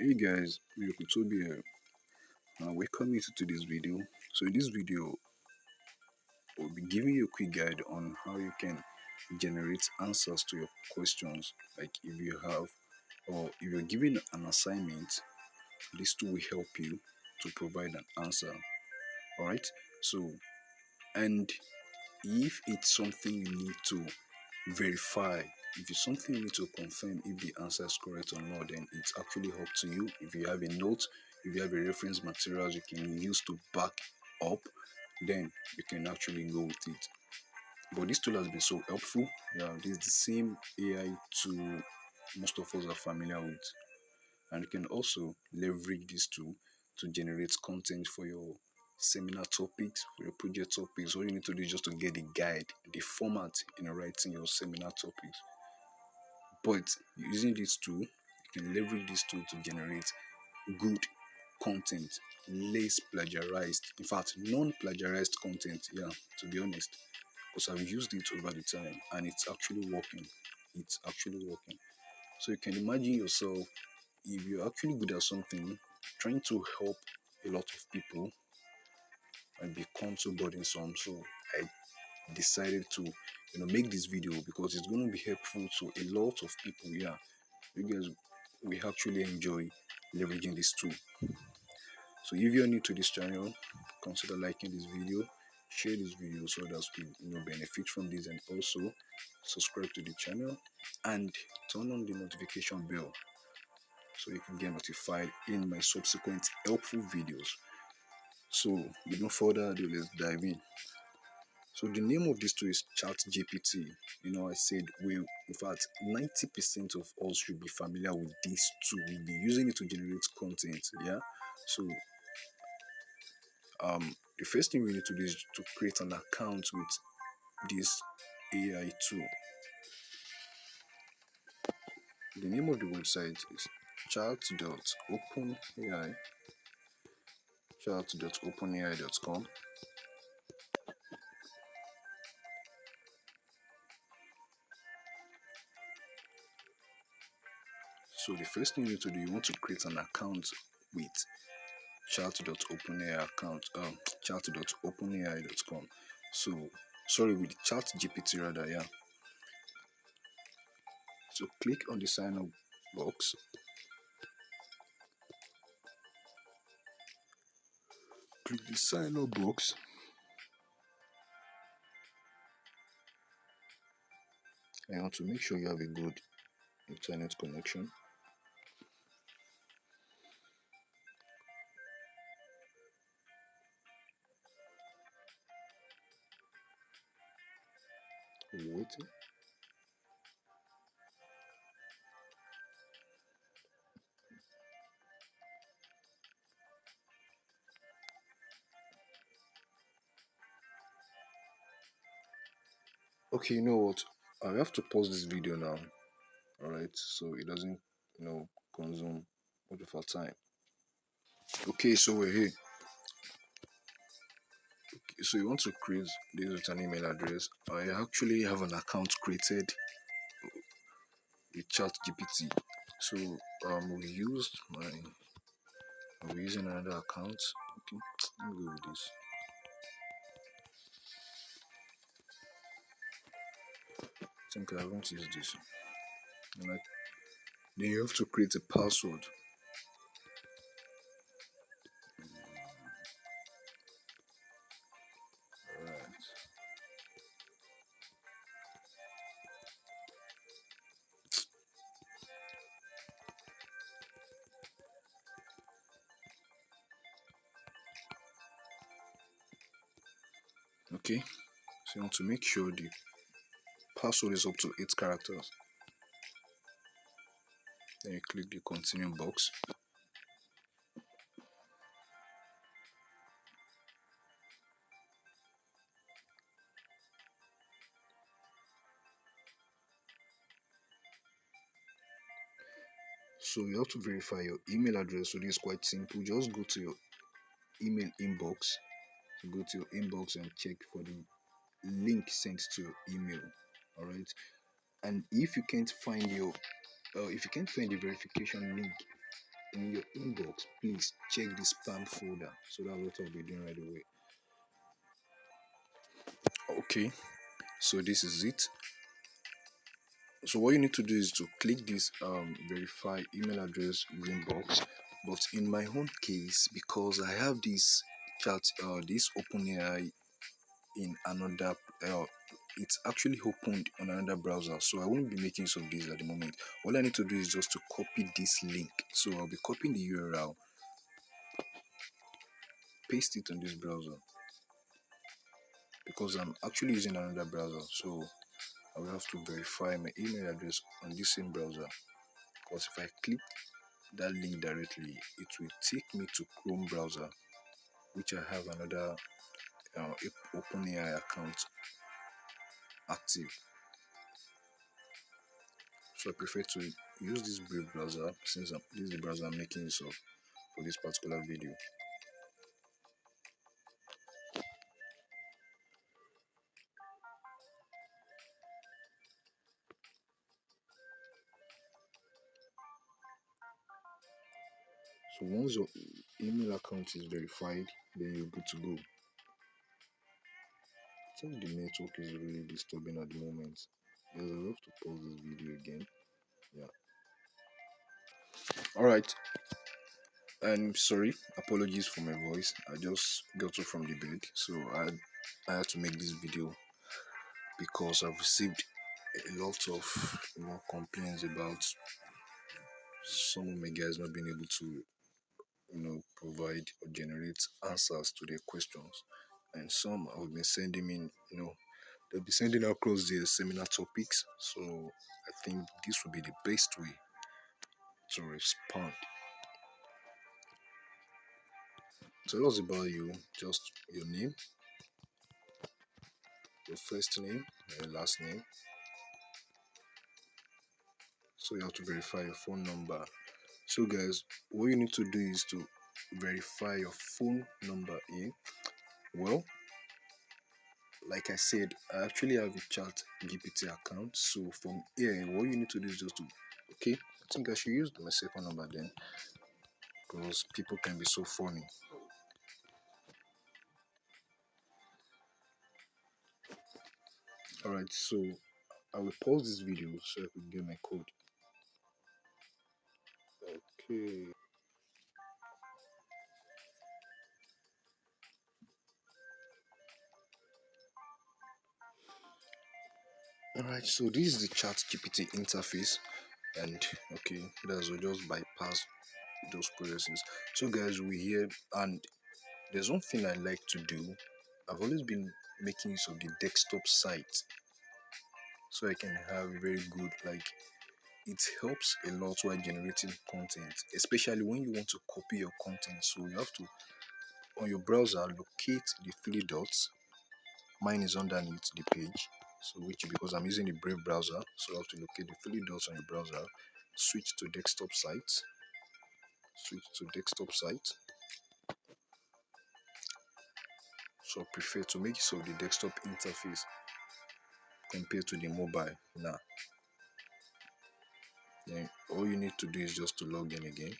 Hey guys, Toby here. Welcome you to today's video. So in this video, we'll be giving you a quick guide on how you can generate answers to your questions. Like if you have, or if you're given an assignment, this tool will help you to provide an answer. All right. So and if it's something you need to verify, if it's something you need to confirm if the answer is correct or not, then it's actually up to you. If you have a note, if you have a reference materials you can use to back up, then you can actually go with it. But this tool has been so helpful. Yeah, this is the same AI tool most of us are familiar with, and you can also leverage this tool to generate content for your seminar topics, for your project topics. All you need to do is just to get the guide, the format in writing your seminar topics. But using this tool, you can leverage this tool to generate good content, less plagiarized, in fact, non-plagiarized content. Yeah, to be honest, because I've used it over the time and it's actually working. It's actually working. So you can imagine yourself, if you're actually good at something, trying to help a lot of people and become so burdensome. So I decided to make this video because it's going to be helpful to a lot of people. Yeah, because we actually enjoy leveraging this tool. So if you're new to this channel, consider liking this video, share this video so that we benefit from this, and also subscribe to the channel and turn on the notification bell so you can get notified in my subsequent helpful videos. So with no further ado, let's dive in. So the name of this tool is ChatGPT. I said in fact 90% of us should be familiar with this tool. We'll be using it to generate content. Yeah. So the first thing we need to do is to create an account with this AI tool. The name of the website is chat.openai chat.openai.com. So the first thing you need to do, you want to create an account with chat.openai.com. So sorry, with ChatGPT rather, yeah. So click on the sign up box. Click the sign up box. I want to make sure you have a good internet connection. Waiting. Okay, you know what? I have to pause this video now. Alright, so it doesn't, consume much of our time. Okay, so we're here. Okay, so you want to create this with an email address. I actually have an account created with ChatGPT. So I'll be using another account. Okay, let me go with this. I think I won't use this. Then you have to create a password. Alright. Okay, so you want to make sure the password is up to 8 characters. Then you click the continue box. So you have to verify your email address. So this is quite simple. Just go to your email inbox. So go to your inbox and check for the link sent to your email. Alright. And if you can't find the verification link, in your inbox, please check the spam folder. So that's what I'll be doing right away. Okay, so this is it. So what you need to do is to click this verify email address green box. But in my own case, because I have this openai in another it's actually opened on another browser, so I won't be making use of this at the moment. All I need to do is just to copy this link. So I'll be copying the URL, paste it on this browser because I'm actually using another browser. So I will have to verify my email address on this same browser, because if I click that link directly, it will take me to Chrome browser, which I have another OpenAI account active. So I prefer to use this Brave browser, since this is the browser I'm making use of for this particular video. So once your email account is verified, then you're good to go. I think the network is really disturbing at the moment. Yes, I have to pause this video again. Yeah. Alright. I'm sorry, apologies for my voice. I just got up from the bed, so I had to make this video because I've received a lot of complaints about some of my guys not being able to provide or generate answers to their questions, and some have been sending me they'll be sending across their seminar topics. So I think this will be the best way to respond. Tell us about you, just your name, your first name, and your last name. So you have to verify your phone number. So guys, what you need to do is to verify your phone number in. Well, like I said, I actually have a chat GPT account. So from here, what you need to do is just to, okay, I think I should use my second number then, because people can be so funny. Alright, so I will pause this video so I could get my code. Okay. Alright, so this is the chat GPT interface, and okay, that's will just bypass those processes. So guys, we here, and there's one thing I like to do. I've always been making use of the desktop site, so I can have very good, like, it helps a lot while generating content, especially when you want to copy your content. So you have to, on your browser, locate the three dots. Mine is underneath the page, so which, because I'm using the Brave browser, so you have to locate the three dots on your browser, switch to desktop site, switch to desktop site. So I prefer to make use of the desktop interface compared to the mobile. Now, then all you need to do is just to log in again.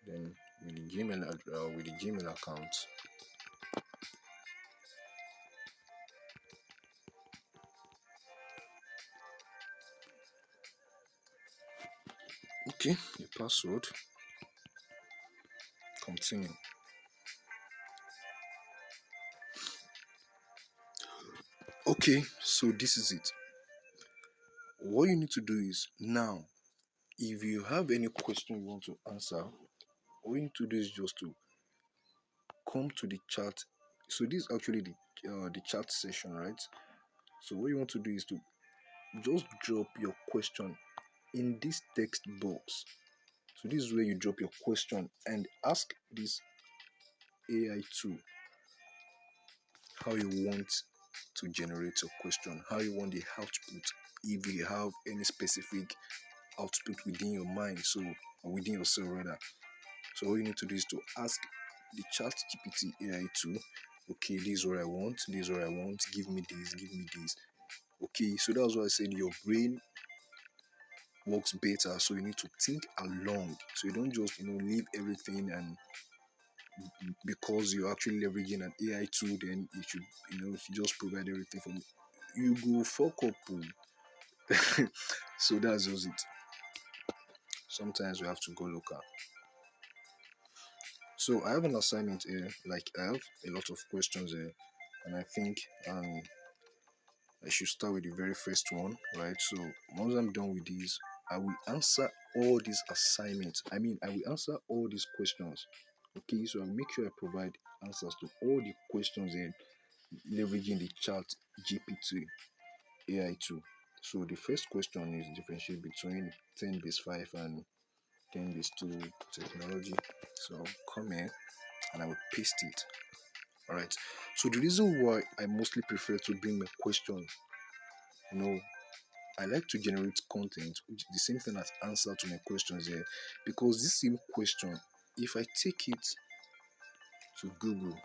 Then with the Gmail account, okay, the password, continue. Okay, so this is it. What you need to do is now, if you have any question you want to answer, all you need to do is just to come to the chat. So this is actually the chat session, right? So what you want to do is to just drop your question in this text box. So this is where you drop your question and ask this AI tool how you want to generate your question, how you want the output, if you have any specific output within your mind, so or within yourself rather. So all you need to do is to ask the chat GPT AI tool, okay, this is what I want, this is what I want, give me this, give me this. Okay, so that's why I said your brain works better. So you need to think along. So you don't just leave everything, and because you're actually leveraging an AI tool, then it should it should just provide everything for you. Go fuck up. So that's just it. Sometimes we have to go local. So I have an assignment here. Like I have a lot of questions here, and I think I should start with the very first one, right? So once I'm done with these, I will answer all these assignments. I will answer all these questions. Okay, so I'll make sure I provide answers to all the questions here, leveraging the chat GPT AI tool. So the first question is differentiate between 10 base 5 and 10 base 2 technology. So I'll come here and I will paste it. Alright. So the reason why I mostly prefer to bring my questions, you know, I like to generate content, which is the same thing as answer to my questions here. Because this same question, if I take it to Google,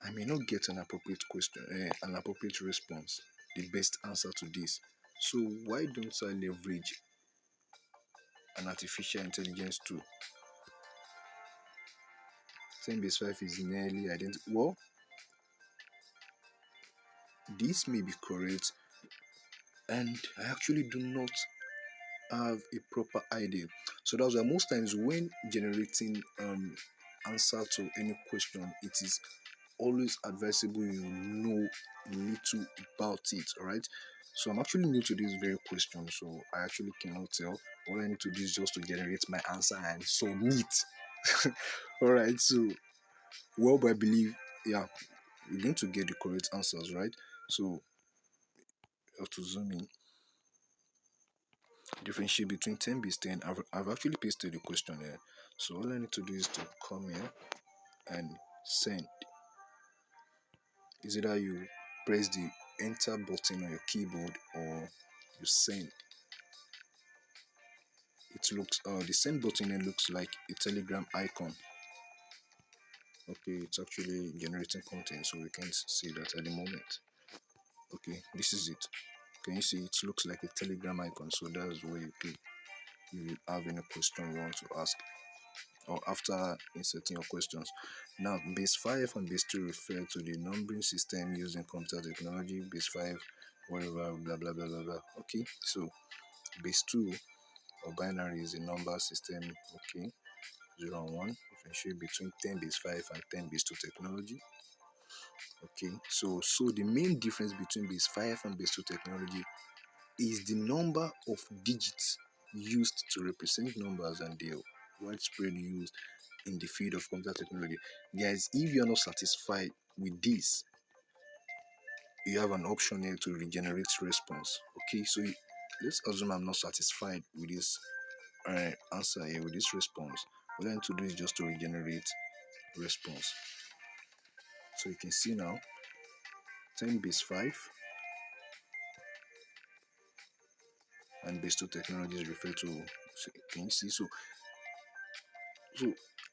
I may not get an appropriate question, an appropriate response, the best answer to this. So why don't I leverage an artificial intelligence tool? 10 base 5 is nearly identical. Well, this may be correct, and I actually do not have a proper idea. So that's why most times when generating answer to any question, it is always advisable you know little about it. All right. So I'm actually new to this very question, so I actually cannot tell. All I need to do is just to generate my answer and submit. All right. So well, but I believe, yeah, we're going to get the correct answers, right? So I have to zoom in. Differentiate between 10 base 10. I've actually pasted the question here. So all I need to do is to come here and send. Is either you press the enter button on your keyboard or you send. It looks the send button, it looks like a telegram icon. Okay, it's actually generating content, so we can't see that at the moment. Okay, this is it. Can you see it looks like a telegram icon? So that's where you click. You have any question you want to ask, or after inserting your questions. Now, base 5 and base 2 refer to the numbering system using computer technology. Base 5, whatever, blah blah blah blah blah. Okay, so base 2 or binary is a number system. Okay, 0 and 1. Differentiate between 10 base 5 and 10 base 2 technology. Okay, so the main difference between base 5 and base 2 technology is the number of digits used to represent numbers and their widespread use in the field of computer technology. Guys, if you're not satisfied with this, you have an option here to regenerate response. Okay, so let's assume I'm not satisfied with this answer here, with this response. What I need to do is just to regenerate response. So you can see now 10 base 5 and base 2 technologies refer to. So can you see? So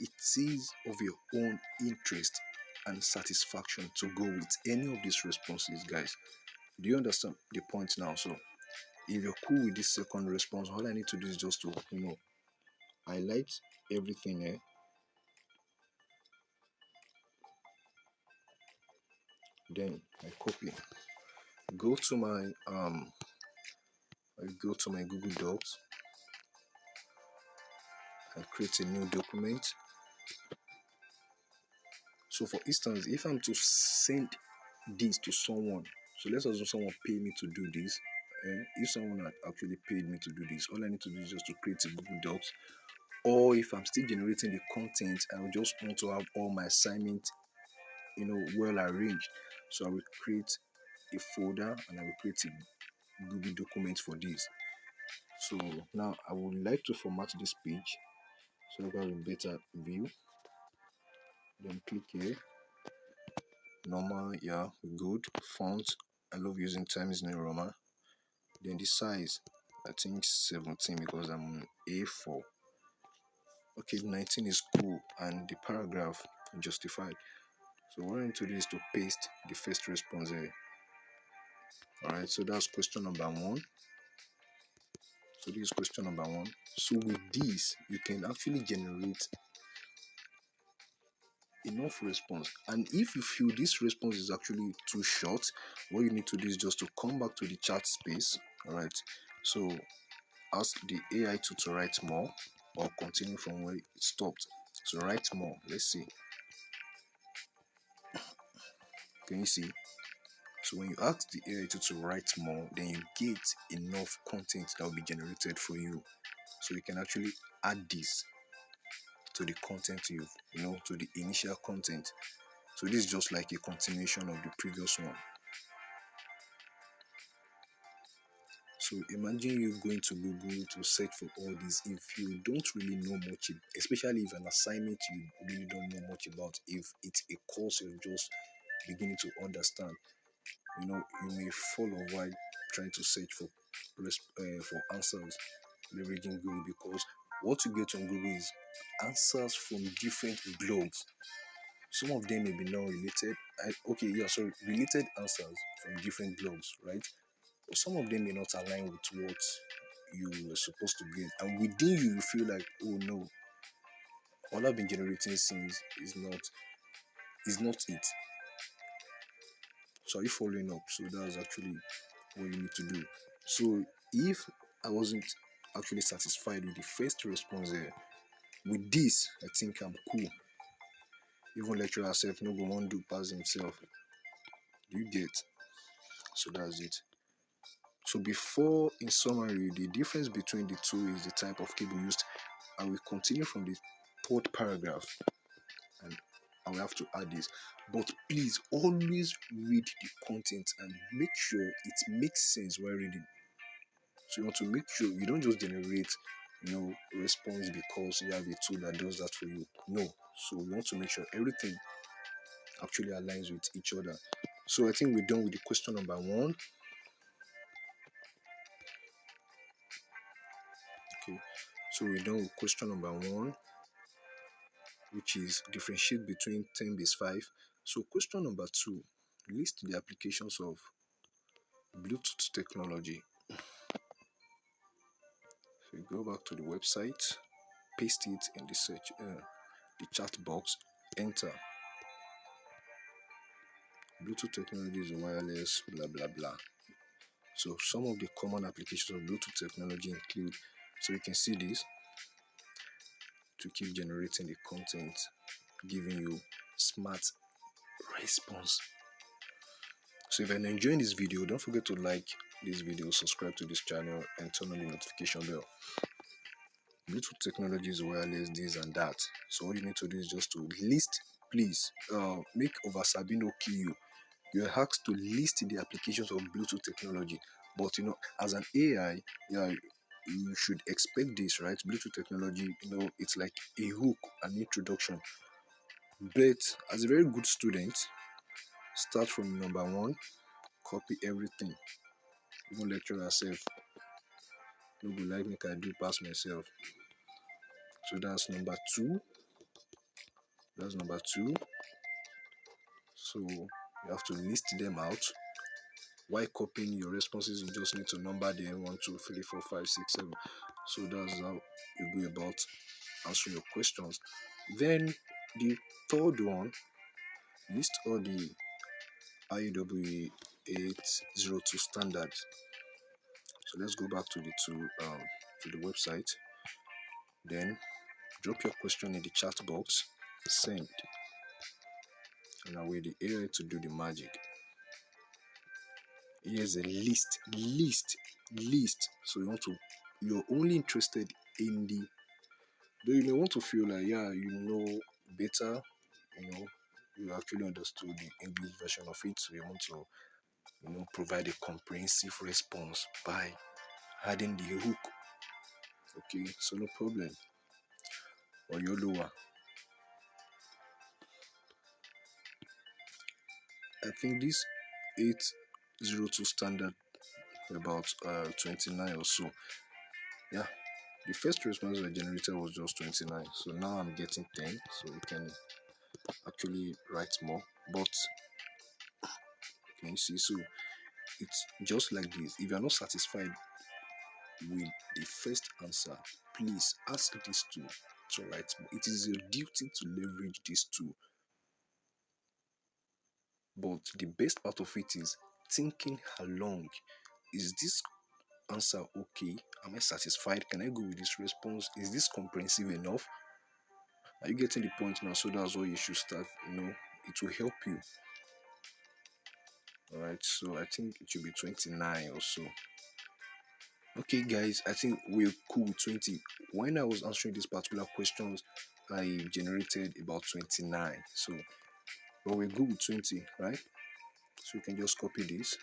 it is of your own interest and satisfaction to go with any of these responses, guys. Do you understand the point now? So if you're cool with this second response, all I need to do is just to highlight everything here. Then I copy. Go to my I go to my Google Docs and create a new document. So for instance, if I'm to send this to someone, so let's assume someone paid me to do this. If someone had actually paid me to do this, all I need to do is just to create a Google Docs. Or if I'm still generating the content, I will just want to have all my assignments, well arranged. So I will create a folder and I will create a Google document for this. So now I would like to format this page so that I have a better view. Then click here. Normal, yeah, good. Font, I love using Times New Roman. Then the size, I think 17 because I'm on A4. Okay, 19 is cool, and the paragraph justified. So what I need to do is to paste the first response here. Alright, so that's question number 1. So this is question number one. So with this, you can actually generate enough response. And if you feel this response is actually too short, what you need to do is just to come back to the chat space. All right. So ask the AI to write more or continue from where it stopped. So write more. Let's see. Can you see? So when you ask the AI to write more, then you get enough content that will be generated for you. So you can actually add this to the content to the initial content. So this is just like a continuation of the previous one. So imagine you going to Google to search for all this if you don't really know much, especially if an assignment you really don't know much about, if it's a course you're just beginning to understand, you may follow while trying to search for answers leveraging Google, because what you get on Google is answers from different blogs. Some of them may be non-related. Related answers from different blogs, right? But some of them may not align with what you were supposed to get, and within you feel like, oh no, all I've been generating since is not it. So are you following up? So that's actually what you need to do. So if I wasn't actually satisfied with the first response there, with this I think I'm cool. Even lecturer self no go wan do pass himself. Do you get? So that's it. So before, in summary, the difference between the two is the type of cable used. I will continue from the third paragraph, and I will have to add this. But please always read the content and make sure it makes sense while reading. So you want to make sure you don't just generate, response because you have a tool that does that for you. No. So you want to make sure everything actually aligns with each other. So I think we're done with the question number one. Okay. So we're done with question number one, which is differentiate between 10 base 5. So question number two, list the applications of Bluetooth technology. So you go back to the website, paste it in the the chat box, enter. Bluetooth technology is wireless, blah blah blah. So some of the common applications of Bluetooth technology include, so you can see this to keep generating the content, giving you smart response. So if you're enjoying this video, don't forget to like this video, subscribe to this channel, and turn on the notification bell. Bluetooth technology is wireless, this and that. So all you need to do is just to list, please, make over Sabino kill you. You're asked to list the applications of Bluetooth technology. But as an AI, yeah, you should expect this, right? Bluetooth technology, it's like a hook, an introduction. But as a very good student, start from number one, copy everything. Even lecturer self no go like make I do pass myself. So that's number two. So you have to list them out. While copying your responses, you just need to number them 1, 2, 3, 4, 5, 6, 7. So that's how you go about answering your questions. Then the third one, list all the IEEE 802 standards. So let's go back to the website. Then drop your question in the chat box, send, and await the AI to do the magic. Here's a list. So you're only interested in though you may want to feel like, yeah, better, you actually understood the English version of it. So you want to, provide a comprehensive response by adding the hook. Okay, so no problem. Or your lower. I think this 802 standard about 29 or so. Yeah, the first response I generated was just 29. So now I'm getting 10. So you can actually write more. But can you see? So it's just like this. If you're not satisfied with the first answer, please ask this tool to write more. It is your duty to leverage this tool. But the best part of it is thinking along. Is this answer okay? Am I satisfied? Can I go with this response? Is this comprehensive enough? Are you getting the point now? So that's what you should start. It will help you. Alright, so I think it should be 29 or so. Okay, guys, I think we're cool with 20. When I was answering these particular questions, I generated about 29. So, but we're good with 20, right? So you can just copy this.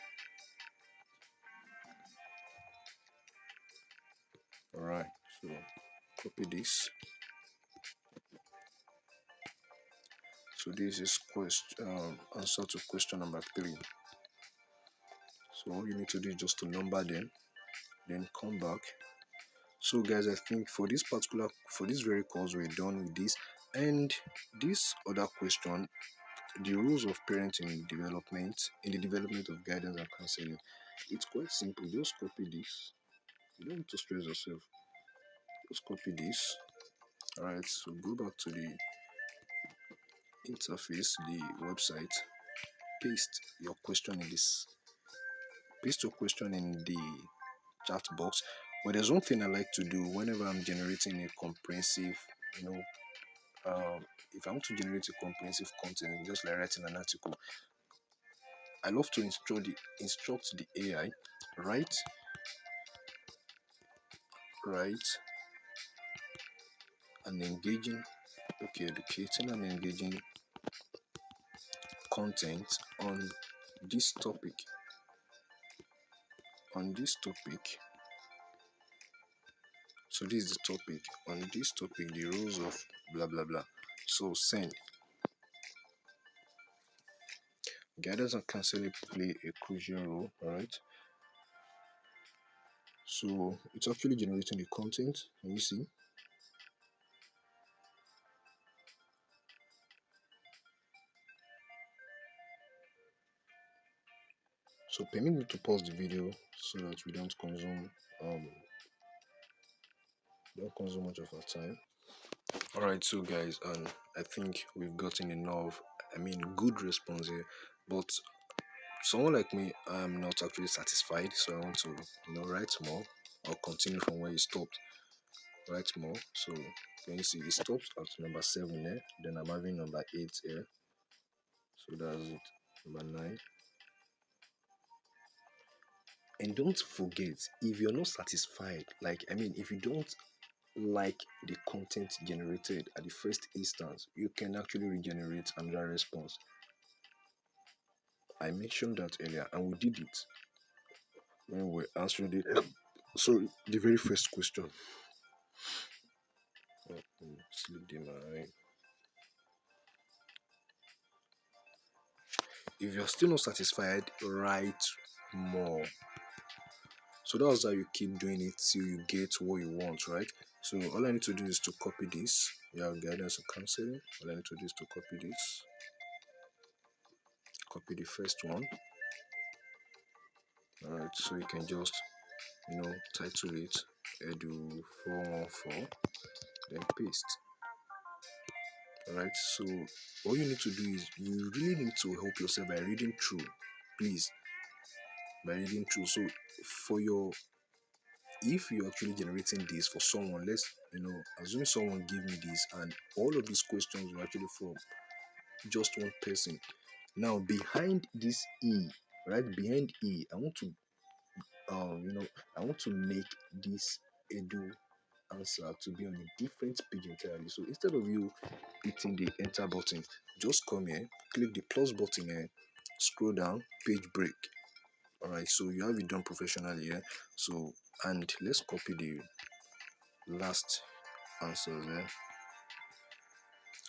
Alright, so copy this. So this is answer to question number 3. So all you need to do is just to number them, then come back. So guys, I think for this very course, we're done with this. And this other question, the rules of parenting in the development of guidance and counseling, it's quite simple. Just copy this. You don't need to stress yourself. Just copy this. Alright, so go back to the interface, the website, paste your question in this. Paste your question in the chat box. But there's one thing I like to do whenever I'm generating a comprehensive, you know, if I want to generate a comprehensive content, just like writing an article, I love to instruct the AI, write, an engaging, educating and engaging content on this topic. So this is the topic. On this topic, the rules of blah blah blah. So send. Guidance and counseling play a crucial role, alright? So it's actually generating the content, can you see? So permit me to pause the video so that we don't consume much of our time. Alright, so guys, I think we've gotten enough, good response here. But someone like me, I'm not actually satisfied, so I want to write more or continue from where you stopped. Write more. So can you see it stopped at number 7 here, then I'm having number 8 here. So that's it. Number 9. And don't forget, if you're not satisfied, if you don't like the content generated at the first instance, you can actually regenerate another response. I mentioned that earlier, and we did it when we're answering the very first question. If you're still not satisfied, write more. So that's how you keep doing it till you get what you want, right? So all I need to do is to copy this. You have guidance and counseling. All I need to do is to copy this. Copy the first one. Alright, so you can just title it Edu 414, then paste. Alright, so all you need to do is you really need to help yourself by reading through. Please, by reading through. So if you're actually generating this for someone, let's assume someone give me this and all of these questions were actually from just one person. Now behind this behind I want to I want to make this Edu answer to be on a different page entirely. So instead of you hitting the enter button, just come here, click the plus button here, scroll down, page break. Alright, so you have it done professionally here. So, and let's copy the last answers there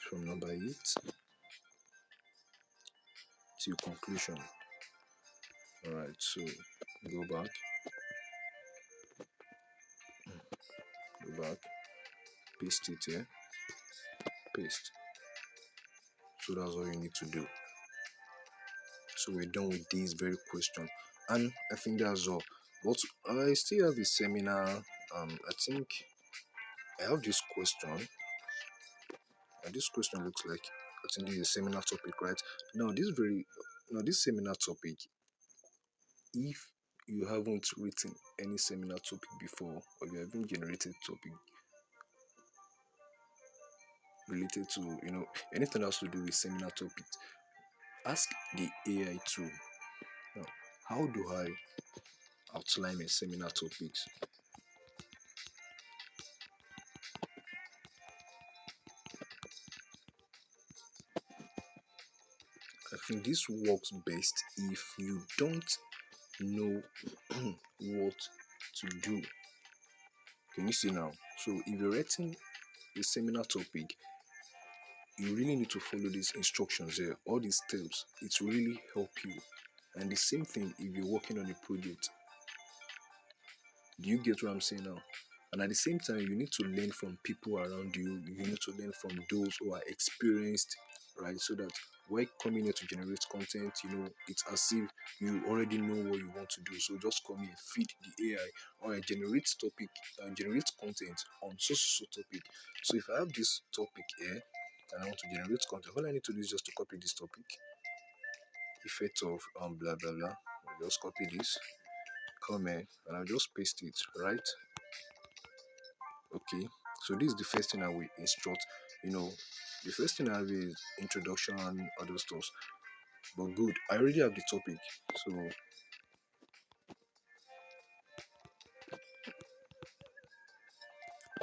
from number 8 to conclusion. Alright, so go back, paste it here, paste. So that's all you need to do. So we're done with this very question, and I think that's all. But I still have a seminar. I think I have this question, and this question looks like I think this is a seminar topic, right? Now, this seminar topic, if you haven't written any seminar topic before, or you haven't generated topic related to anything else to do with seminar topics, ask the AI tool. Now, how do I outline a seminar topics? I think this works best if you don't know what to do. Can you see now? So if you're writing a seminar topic, you really need to follow these instructions here, all these steps. It will really help you. And the same thing if you're working on a project. Do you get what I'm saying now? And at the same time, you need to learn from people around you. You need to learn from those who are experienced, right? So that when coming here to generate content, it's as if you already know what you want to do. So just come here, feed the AI, or I generate topic, generate content on so topic. So if I have this topic here and I want to generate content, all I need to do is just to copy this topic, effect of blah blah blah. I'll just copy this, come here, and I'll just paste it, right? Okay, so this is the first thing I will instruct. The first thing I have is introduction and other stuff. But good, I already have the topic. So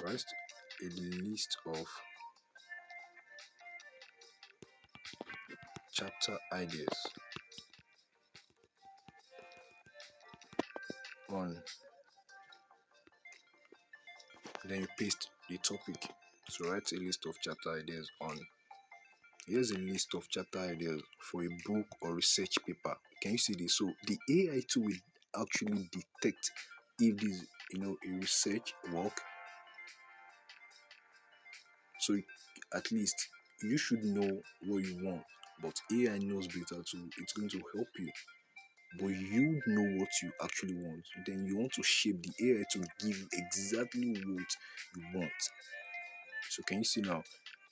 write a list of chapter ideas on, then you paste the topic. So write a list of chapter ideas on. Here's a list of chapter ideas for a book or research paper. Can you see this? So the AI tool will actually detect if this a research work. So at least you should know what you want, but AI knows better too. It's going to help you, but you know what you actually want. Then you want to shape the AI to give you exactly what you want. So can you see now?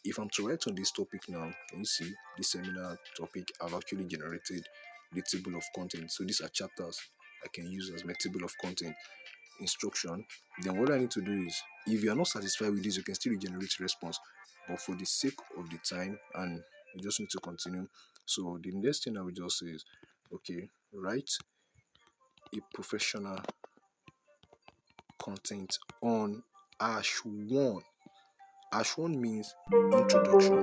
If I'm to write on this topic now, can you see this seminar topic? I've actually generated the table of content. So these are chapters I can use as my table of content instruction. Then what I need to do is, if you are not satisfied with this, you can still generate response. But for the sake of the time, and you just need to continue. So the next thing I will just say is, okay, write a professional content on Ash1. Ash1 means introduction.